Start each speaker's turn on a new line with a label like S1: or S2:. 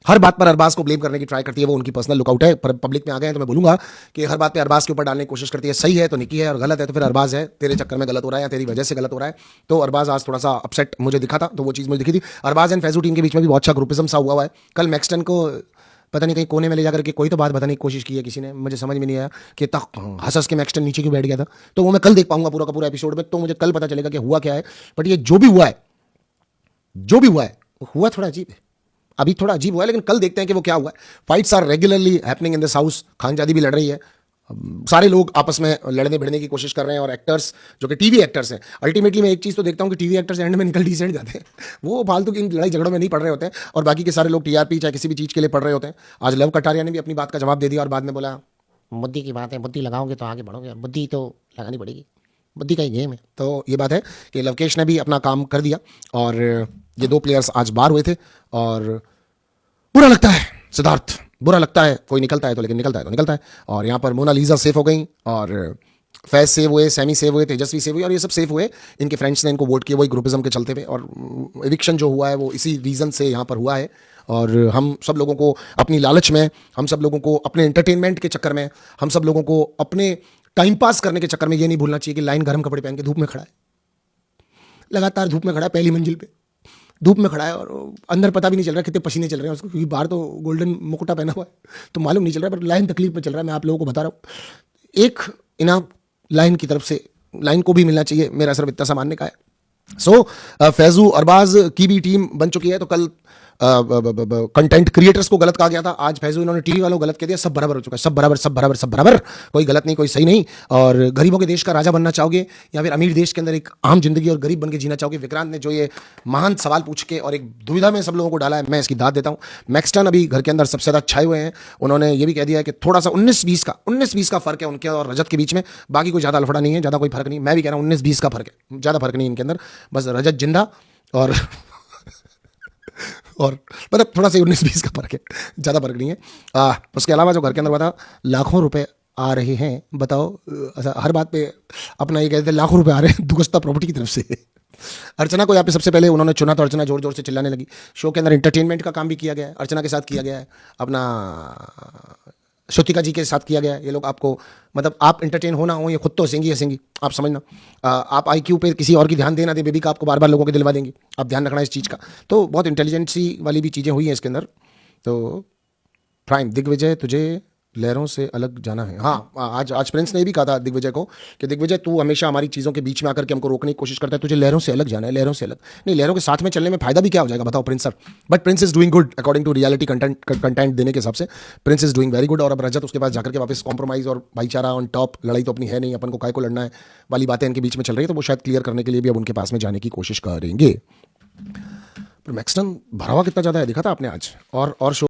S1: हर बात पर अरबाज को ब्लेम करने की ट्राई करती है, वो उनकी पर्सनल लुकआउट है। पर पब्लिक में आ गए हैं तो मैं बोलूंगा कि हर बात पे अरबाज के ऊपर डालने की कोशिश करती है। सही है तो निकी है और गलत है तो फिर अरबाज है। तेरे चक्कर में गलत हो रहा है या तेरी वजह से गलत हो रहा है। तो अरबाज आज थोड़ा सा अपसेट मुझे दिखा था, तो वो चीज़ मुझे दिखी थी। अरबाज एंड फैजू टीम के बीच में भी बहुत अच्छा ग्रुपिज्म सा हुआ है। कल मैक्सटन को पता नहीं कहीं कोने में ले जाकर के कोई तो बात बताने की कोशिश की है किसी ने, मुझे समझ में नहीं आया कि तक हंस हंस के मैक्सटन नीचे क्यों बैठ गया था। तो वो मैं कल देख पाऊंगा पूरा का पूरा एपिसोड में, तो मुझे कल पता चलेगा कि हुआ क्या है। बट ये जो भी हुआ है, जो भी हुआ है, वो हुआ थोड़ा अजीब है। अभी थोड़ा अजीब हुआ है, लेकिन कल देखते हैं कि वो क्या हुआ है। Fights are regularly happening in this house. Khanzaadi भी लड़ रही है, सारे लोग आपस में लड़ने भिड़ने की कोशिश कर रहे हैं। और एक्टर्स जो कि टीवी एक्टर्स हैं, अल्टीमेटली मैं एक चीज़ तो देखता हूँ कि टीवी एक्टर्स एंड में निकल डिसेंट जाते हैं। वो फालतू की इन लड़ाई झगड़ों में नहीं पड़ रहे होते हैं, और बाकी के सारे लोग टीआरपी चाहे किसी भी चीज़ के लिए पड़ रहे होते हैं। आज लव कटारिया ने भी अपनी बात का जवाब दे दिया और बाद में बोला बुद्धि की बात है, बुद्धि लगाओगे तो आगे बढ़ोगे, और बुद्धि तो लगानी पड़ेगी, बुद्धि का ही गेम है। तो ये बात है कि लवकेश ने भी अपना काम कर दिया, और ये दो प्लेयर्स आज बाहर हुए थे। और बुरा लगता है सिद्धार्थ, बुरा लगता है। कोई निकलता है तो, लेकिन निकलता है तो निकलता है। और यहाँ पर मोनालिसा सेफ हो गई, और फैज सेव हुए, सैमी सेव हुए, तेजस्वी सेव हुए, और ये सब सेव हुए। इनके फ्रेंड्स ने इनको वोट किया, वही ग्रुपिज्म के चलते हुए। और एविक्शन जो हुआ है वो इसी रीज़न से यहाँ पर हुआ है। और हम सब लोगों को अपनी लालच में, हम सब लोगों को अपने एंटरटेनमेंट के चक्कर में, हम सब लोगों को अपने टाइम पास करने के चक्कर में ये नहीं भूलना चाहिए कि लाइन गर्म कपड़े पहन के धूप में खड़ा है, लगातार धूप में खड़ा है, पहली मंजिल पे धूप में खड़ा है, और अंदर पता भी नहीं चल रहा कितने पसीने चल रहे हैं उसको, क्योंकि बाहर तो गोल्डन मुकुटा पहना हुआ है तो मालूम नहीं चल रहा है। पर लाइन तकलीफ में चल रहा है, मैं आप लोगों को बता रहा हूँ। एक इनाम लाइन की तरफ से, लाइन को भी मिलना चाहिए, मेरा सिर्फ इतना सा मानने का है। सो फैजू अरबाज की भी टीम बन चुकी है। तो कल कंटेंट क्रिएटर्स को गलत कहा गया था, आज फैजू इन्होंने टीवी वालों को गलत कह दिया। सब बराबर हो चुका है, सब बराबर, सब बराबर, सब बराबर, कोई गलत नहीं, कोई सही नहीं। और गरीबों के देश का राजा बनना चाहोगे या फिर अमीर देश के अंदर एक आम जिंदगी और गरीब बन के जीना चाहोगे? विक्रांत ने जो ये महान सवाल पूछ के और एक दुविधा में सब लोगों को डाला है, मैं इसकी दाद देता हूँ। मैक्सटन अभी घर के अंदर सबसे ज्यादा छाए हुए हैं। उन्होंने ये भी कह दिया है कि थोड़ा सा 19-20 का फर्क है उनके और रजत के बीच में, बाकी कोई ज्यादा लफड़ा नहीं है, ज्यादा कोई फर्क नहीं। मैं भी कह रहा हूँ 19-20 का फर्क है, ज्यादा फर्क नहीं इनके अंदर, बस रजत जिंदा और और मतलब थोड़ा सा 19-20 का फर्क है, ज़्यादा फर्क नहीं है। उसके अलावा जो घर के अंदर हुआ था, लाखों रुपए आ रहे हैं, बताओ। अच्छा, हर बात पे अपना ये कहते हैं लाखों रुपए आ रहे हैं दुगस्ता प्रॉपर्टी की तरफ से। अर्चना को यहाँ पे सबसे पहले उन्होंने चुना तो अर्चना जोर जोर से चिल्लाने लगी। शो के अंदर एंटरटेनमेंट का काम भी किया गया है, अर्चना के साथ किया गया है, अपना श्रुतिका जी के साथ किया गया है। ये लोग आपको, मतलब आप एंटरटेन हो ना हो, ये खुद तो हंसेंगी हंसेंगी, आप समझना। आप आईक्यू पे किसी और की ध्यान देना दे, बेबी का आपको बार बार लोगों के दिलवा देंगी, आप ध्यान रखना इस चीज़ का। तो बहुत इंटेलिजेंसी वाली भी चीज़ें हुई हैं इसके अंदर। तो प्राइम दिग्विजय, तुझे लहरों से अलग जाना है। हाँ, आज आज प्रिंस ने ये भी कहा था दिग्विजय को कि दिग्विजय तू हमेशा हमारी चीज़ों के बीच में आकर के हमको रोकने की कोशिश करता है, तुझे लहरों से अलग जाना है, लहरों से अलग नहीं। लहरों के साथ में चलने में फायदा भी क्या हो जाएगा बताओ Prince sir. But Prince is doing good according to reality content देने के हिसाब से Prince is doing very good. और अब रजत उसके पास जाकर के वापस कॉम्प्रोमाइज और भाईचारा ऑन टॉप, लड़ाई तो अपनी है नहीं, अपन को काय को लड़ना है वाली बातें इनके बीच में चल रही है, तो वो शायद क्लियर करने के लिए भी अब उनके पास में जाने की कोशिश करेंगे। पर मैक्सटन भरा हुआ कितना ज़्यादा है दिखा था आपने आज, और शो